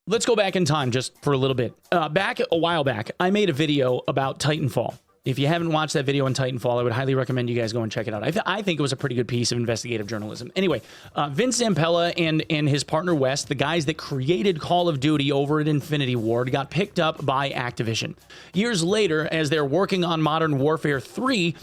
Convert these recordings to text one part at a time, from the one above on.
let's go back in time just for a little bit. Back a while back, I made a video about Titanfall. If you haven't watched that video on Titanfall, I would highly recommend you guys go and check it out. I think it was a pretty good piece of investigative journalism. Anyway, Vince Zampella and his partner West, the guys that created Call of Duty over at Infinity Ward, got picked up by Activision. Years later, as they're working on Modern Warfare 3,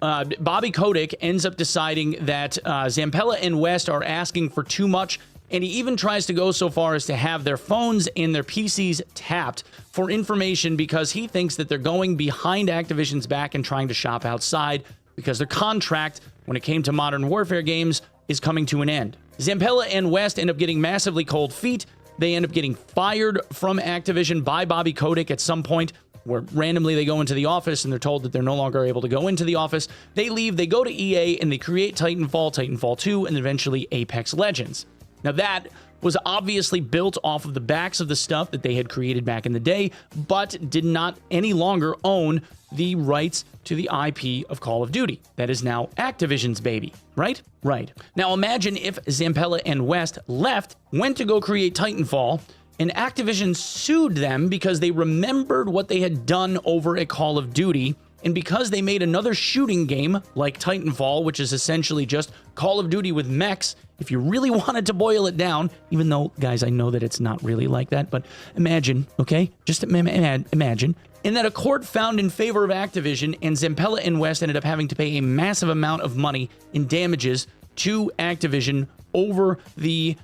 Bobby Kotick ends up deciding that Zampella and West are asking for too much, and he even tries to go so far as to have their phones and their PCs tapped for information because he thinks that they're going behind Activision's back and trying to shop outside because their contract, when it came to Modern Warfare games, is coming to an end. Zampella and West end up getting massively cold feet. They end up getting fired from Activision by Bobby Kotick at some point, where randomly they go into the office and they're told that they're no longer able to go into the office. They leave, they go to EA, and they create Titanfall, Titanfall 2, and eventually Apex Legends. Now, that was obviously built off of the backs of the stuff that they had created back in the day, but did not any longer own the rights to the IP of Call of Duty. That is now Activision's baby, right? Right. Now, imagine if Zampella and West left, went to go create Titanfall, and Activision sued them because they remembered what they had done over at Call of Duty. And because they made another shooting game like Titanfall, which is essentially just Call of Duty with mechs, if you really wanted to boil it down, even though, guys, I know that it's not really like that, but imagine, okay? Just imagine. And that a court found in favor of Activision, and Zampella and West ended up having to pay a massive amount of money in damages to Activision over the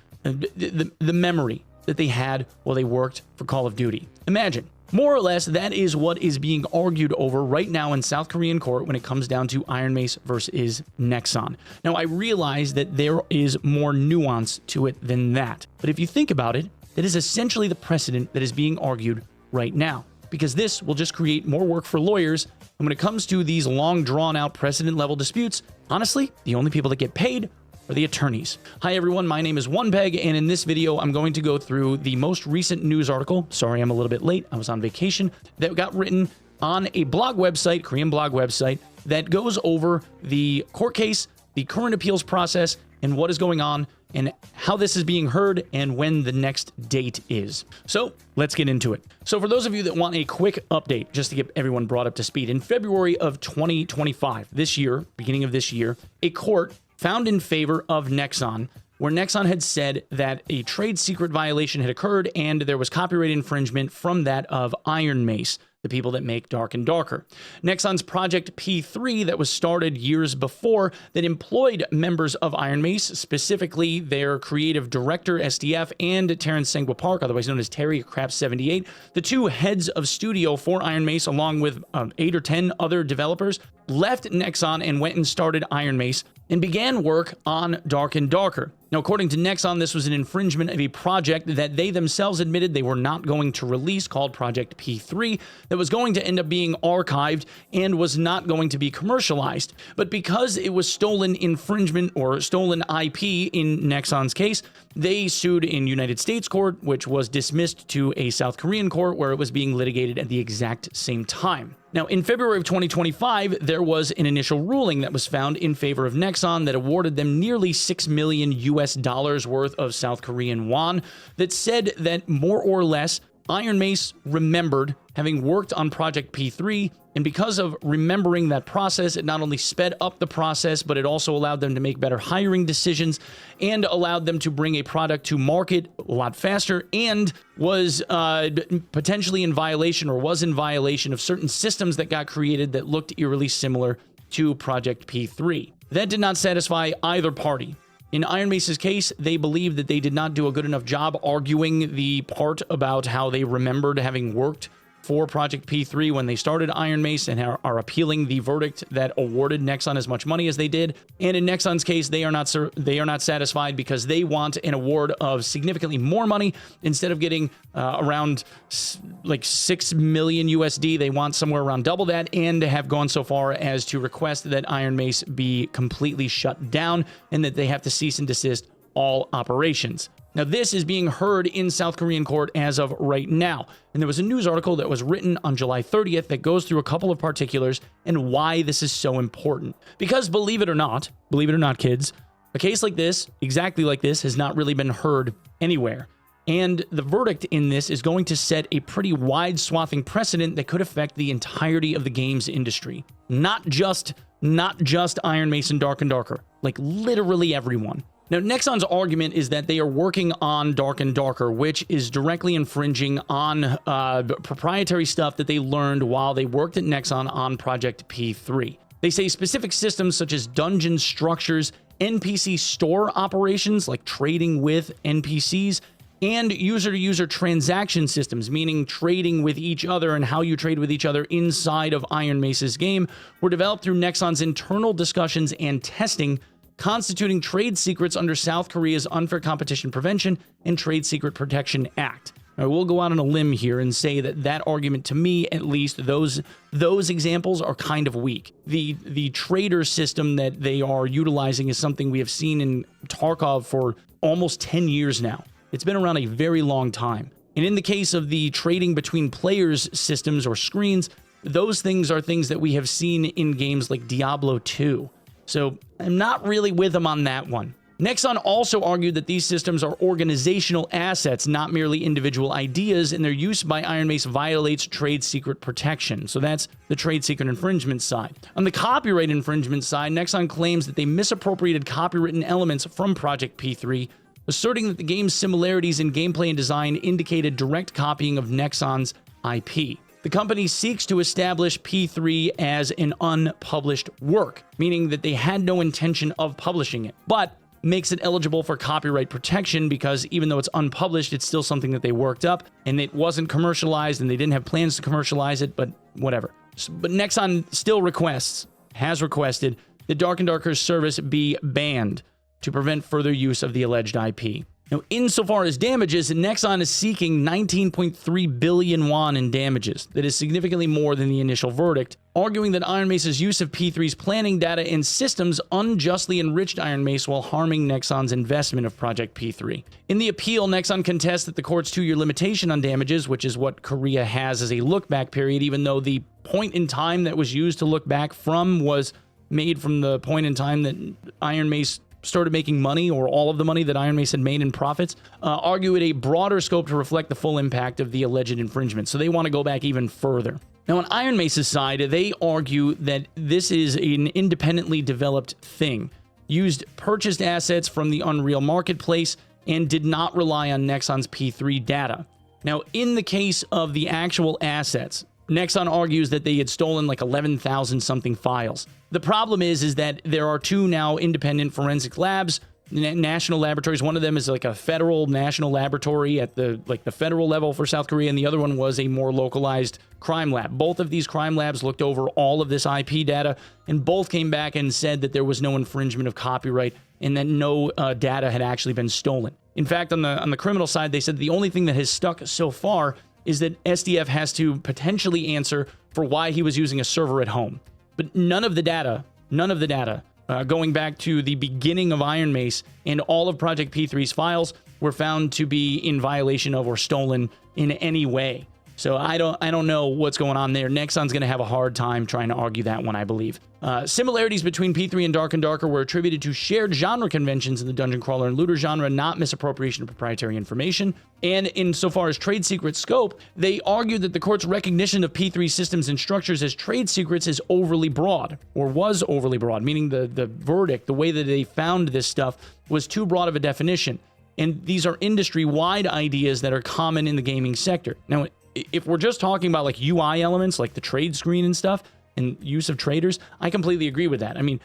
memory that they had while they worked for Call of Duty. Imagine. More or less, that is what is being argued over right now in South Korean court when it comes down to Iron Mace versus Nexon. Now, I realize that there is more nuance to it than that. But if you think about it, that is essentially the precedent that is being argued right now. Because this will just create more work for lawyers. And when it comes to these long, drawn-out precedent-level disputes, honestly, the only people that get paid are the attorneys. Hi everyone, my name is Onepeg, and in this video, I'm going to go through the most recent news article. Sorry, I'm a little bit late. I was on vacation. That got written on a blog website, Korean blog website, that goes over the court case, the current appeals process, and what is going on, and how this is being heard, and when the next date is. So let's get into it. So for those of you that want a quick update, just to get everyone brought up to speed, in February of 2025, this year, beginning of this year, a court found in favor of Nexon, where Nexon had said that a trade secret violation had occurred and there was copyright infringement from that of Iron Mace, the people that make Dark and Darker. Nexon's Project P3 that was started years before that employed members of Iron Mace, specifically their creative director, SDF, and Terrence Sengwa Park, otherwise known as Terry Crap 78, the two heads of studio for Iron Mace, along with 8 or 10 other developers, left Nexon and went and started Iron Mace and began work on Dark and Darker. Now, according to Nexon, this was an infringement of a project that they themselves admitted they were not going to release, called Project P3, that was going to end up being archived and was not going to be commercialized. But because it was stolen infringement or stolen IP in Nexon's case, they sued in United States court, which was dismissed to a South Korean court where it was being litigated at the exact same time. Now, in February of 2025, there was an initial ruling that was found in favor of Nexon that awarded them nearly $6 million worth of South Korean won that said that more or less Iron Mace remembered having worked on Project P3, and because of remembering that process, it not only sped up the process, but it also allowed them to make better hiring decisions and allowed them to bring a product to market a lot faster, and was potentially in violation, or was in violation of certain systems that got created that looked eerily similar to Project P3. That did not satisfy either party. In Iron Mace's case, they believed that they did not do a good enough job arguing the part about how they remembered having worked for Project P3 when they started Iron Mace, and are appealing the verdict that awarded Nexon as much money as they did. And in Nexon's case, they are not satisfied because they want an award of significantly more money. Instead of getting around like $6 million USD, they want somewhere around double that, and have gone so far as to request that Iron Mace be completely shut down and that they have to cease and desist all operations. Now, this is being heard in South Korean court as of right now. And there was a news article that was written on July 30th that goes through a couple of particulars and why this is so important. Because believe it or not, kids, a case like this, exactly like this, has not really been heard anywhere. And the verdict in this is going to set a pretty wide swathing precedent that could affect the entirety of the games industry. Not just Iron Mace and Darker, like literally everyone. Now, Nexon's argument is that they are working on Dark and Darker, which is directly infringing on proprietary stuff that they learned while they worked at Nexon on Project P3. They say specific systems such as dungeon structures, NPC store operations like trading with NPCs, and user-to-user transaction systems, meaning trading with each other and how you trade with each other inside of Iron Mace's game, were developed through Nexon's internal discussions and testing, constituting trade secrets under South Korea's Unfair Competition Prevention and Trade Secret Protection Act. Now, we'll go out on a limb here and say that that argument, to me at least, those examples are kind of weak. The trader system that they are utilizing is something we have seen in Tarkov for almost 10 years now. It's been around a very long time. And in the case of the trading between players systems or screens, those things are things that we have seen in games like Diablo 2. So I'm not really with them on that one. Nexon also argued that these systems are organizational assets, not merely individual ideas, and their use by Iron Mace violates trade secret protection. So that's the trade secret infringement side. On the copyright infringement side, Nexon claims that they misappropriated copywritten elements from Project P3, asserting that the game's similarities in gameplay and design indicated direct copying of Nexon's IP. The company seeks to establish P3 as an unpublished work, meaning that they had no intention of publishing it, but makes it eligible for copyright protection because even though it's unpublished, it's still something that they worked up, and it wasn't commercialized, and they didn't have plans to commercialize it, but whatever. But Nexon still has requested that Dark and Darker's service be banned to prevent further use of the alleged IP. Now, insofar as damages, Nexon is seeking 19.3 billion won in damages. That is significantly more than the initial verdict, arguing that Iron Mace's use of P3's planning data and systems unjustly enriched Iron Mace while harming Nexon's investment of Project P3. In the appeal, Nexon contests that the court's 2-year limitation on damages, which is what Korea has as a look-back period, even though the point in time that was used to look back from was made from the point in time that Iron Mace started making money, or all of the money that Iron Mace had made in profits, argue it a broader scope to reflect the full impact of the alleged infringement. So they want to go back even further. Now, on Iron Mace's side, they argue that this is an independently developed thing, used purchased assets from the Unreal Marketplace, and did not rely on Nexon's P3 data. Now, in the case of the actual assets, Nexon argues that they had stolen like 11,000 something files. The problem is that there are 2 now independent forensic labs, national laboratories. One of them is like a federal national laboratory at the federal level for South Korea, and the other one was a more localized crime lab. Both of these crime labs looked over all of this IP data, and both came back and said that there was no infringement of copyright and that no data had actually been stolen. In fact, on the criminal side, they said the only thing that has stuck so far is that SDF has to potentially answer for why he was using a server at home. But none of the data, going back to the beginning of Iron Mace and all of Project P3's files were found to be in violation of or stolen in any way. So I don't know what's going on there. Nexon's going to have a hard time trying to argue that one, I believe. Similarities between P3 and Darker were attributed to shared genre conventions in the dungeon crawler and looter genre, not misappropriation of proprietary information. And insofar as trade secret scope, they argued that the court's recognition of P3 systems and structures as trade secrets is overly broad, or was overly broad, meaning the verdict, the way that they found this stuff, was too broad of a definition. And these are industry-wide ideas that are common in the gaming sector. Now, if we're just talking about like UI elements, like the trade screen and stuff, and use of traders, I completely agree with that. I mean,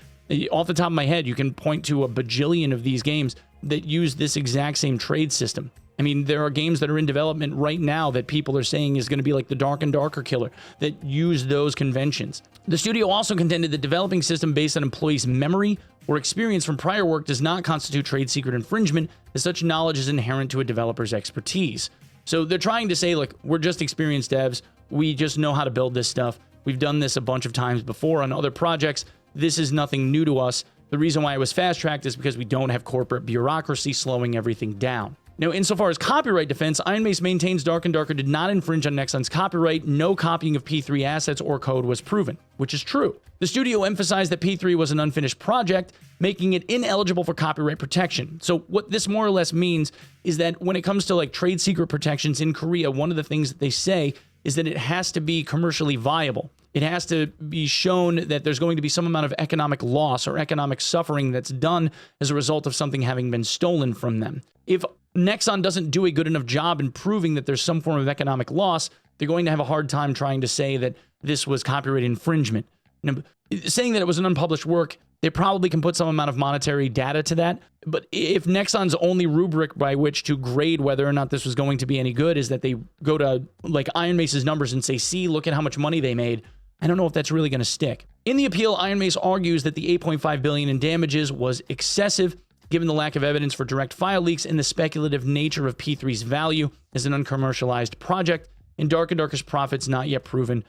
off the top of my head, you can point to a bajillion of these games that use this exact same trade system. I mean, there are games that are in development right now that people are saying is going to be like the Dark and Darker killer that use those conventions. The studio also contended that developing system based on employees' memory or experience from prior work does not constitute trade secret infringement, as such knowledge is inherent to a developer's expertise. So they're trying to say, look, we're just experienced devs. We just know how to build this stuff. We've done this a bunch of times before on other projects. This is nothing new to us. The reason why it was fast-tracked is because we don't have corporate bureaucracy slowing everything down. Now, insofar as copyright defense, Iron Mace maintains Dark and Darker did not infringe on Nexon's copyright. No copying of P3 assets or code was proven, which is true. The studio emphasized that P3 was an unfinished project, making it ineligible for copyright protection. So what this more or less means is that when it comes to like trade secret protections in Korea, one of the things that they say is that it has to be commercially viable. It has to be shown that there's going to be some amount of economic loss or economic suffering that's done as a result of something having been stolen from them. If Nexon doesn't do a good enough job in proving that there's some form of economic loss, they're going to have a hard time trying to say that this was copyright infringement. Now, saying that it was an unpublished work, they probably can put some amount of monetary data to that. But if Nexon's only rubric by which to grade whether or not this was going to be any good is that they go to like Iron Mace's numbers and say, see, look at how much money they made, I don't know if that's really going to stick. In the appeal, Iron Mace argues that the $8.5 billion in damages was excessive, given the lack of evidence for direct file leaks and the speculative nature of P3's value as an uncommercialized project, and Dark and Darker's profits not yet proven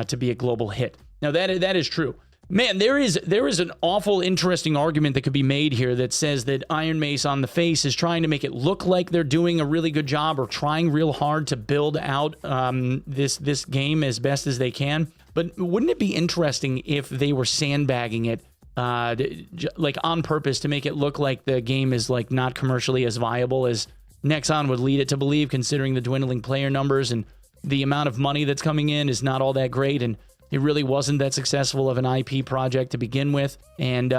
to be a global hit. Now, that is true. Man, there is an awful interesting argument that could be made here that says that Iron Mace on the face is trying to make it look like they're doing a really good job or trying real hard to build out this game as best as they can. But wouldn't it be interesting if they were sandbagging it like on purpose to make it look like the game is like not commercially as viable as Nexon would lead it to believe, considering the dwindling player numbers and the amount of money that's coming in is not all that great, and it really wasn't that successful of an IP project to begin with. And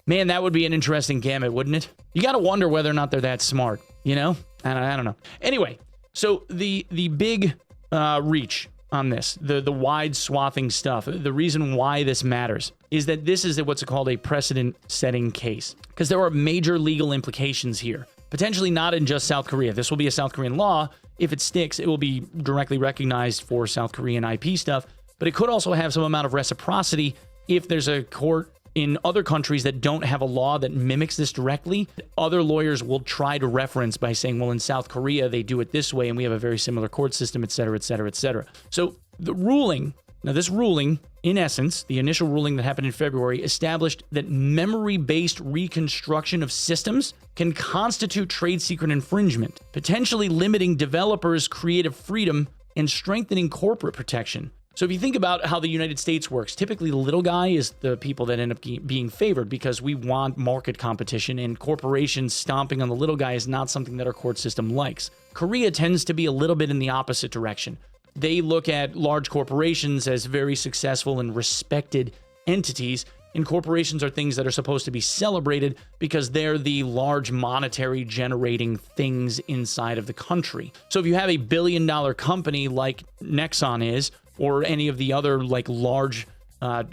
man, that would be an interesting gamut, wouldn't it? You got to wonder whether or not they're that smart, you know? I don't know. Anyway, so the big reach on this, the wide swathing stuff, the reason why this matters is that this is what's called a precedent-setting case, because there are major legal implications here. Potentially not in just South Korea. This will be a South Korean law. If it sticks, it will be directly recognized for South Korean IP stuff, but it could also have some amount of reciprocity if there's a court in other countries that don't have a law that mimics this directly. Other lawyers will try to reference by saying, well, in South Korea, they do it this way, and we have a very similar court system, et cetera, et cetera, et cetera. So the ruling, now this ruling, in essence, the initial ruling that happened in February, established that memory-based reconstruction of systems can constitute trade secret infringement, potentially limiting developers' creative freedom and strengthening corporate protection. So if you think about how the United States works, typically the little guy is the people that end up being favored because we want market competition, and corporations stomping on the little guy is not something that our court system likes. Korea tends to be a little bit in the opposite direction. They look at large corporations as very successful and respected entities, and corporations are things that are supposed to be celebrated because they're the large monetary generating things inside of the country. So if you have a billion-dollar company like Nexon is, or any of the other like large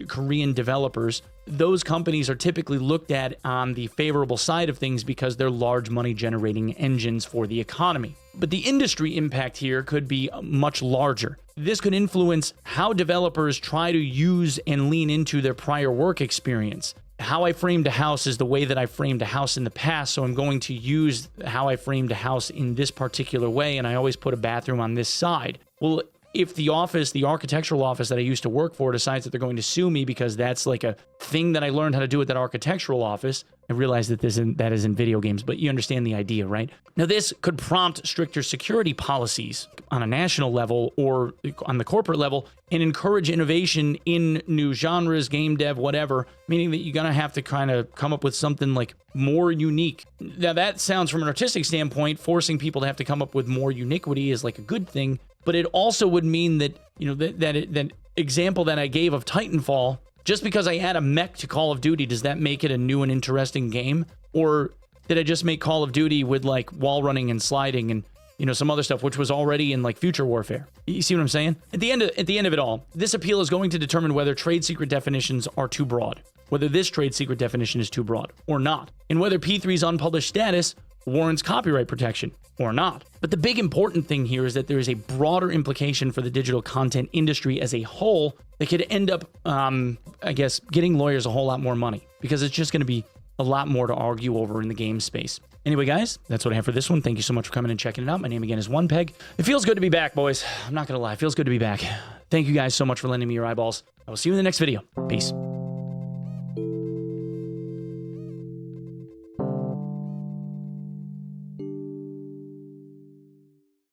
Korean developers, those companies are typically looked at on the favorable side of things because they're large money generating engines for the economy. But the industry impact here could be much larger. This could influence how developers try to use and lean into their prior work experience. How I framed a house is the way that I framed a house in the past, so I'm going to use how I framed a house in this particular way, and I always put a bathroom on this side. Well, if the office, the architectural office that I used to work for, decides that they're going to sue me because that's like a thing that I learned how to do at that architectural office, I realize that that is in video games, but you understand the idea, right? Now, this could prompt stricter security policies on a national level or on the corporate level and encourage innovation in new genres, game dev, whatever, meaning that you're going to have to kind of come up with something like more unique. Now, that sounds from an artistic standpoint, forcing people to have to come up with more uniquity is like a good thing. But it also would mean that, you know, that example that I gave of Titanfall, just because I add a mech to Call of Duty, does that make it a new and interesting game? Or did I just make Call of Duty with like wall running and sliding and, you know, some other stuff, which was already in like Future Warfare? You see what I'm saying? At the end of it all, this appeal is going to determine whether trade secret definitions are too broad, whether this trade secret definition is too broad or not, and whether P3's unpublished status warrants copyright protection or not. But the big important thing here is that there is a broader implication for the digital content industry as a whole that could end up, I guess, getting lawyers a whole lot more money, because it's just going to be a lot more to argue over in the game space. Anyway, guys, that's what I have for this one. Thank you so much for coming and checking it out. My name again is Onepeg. It feels good to be back, boys. I'm not going to lie. It feels good to be back. Thank you guys so much for lending me your eyeballs. I will see you in the next video. Peace.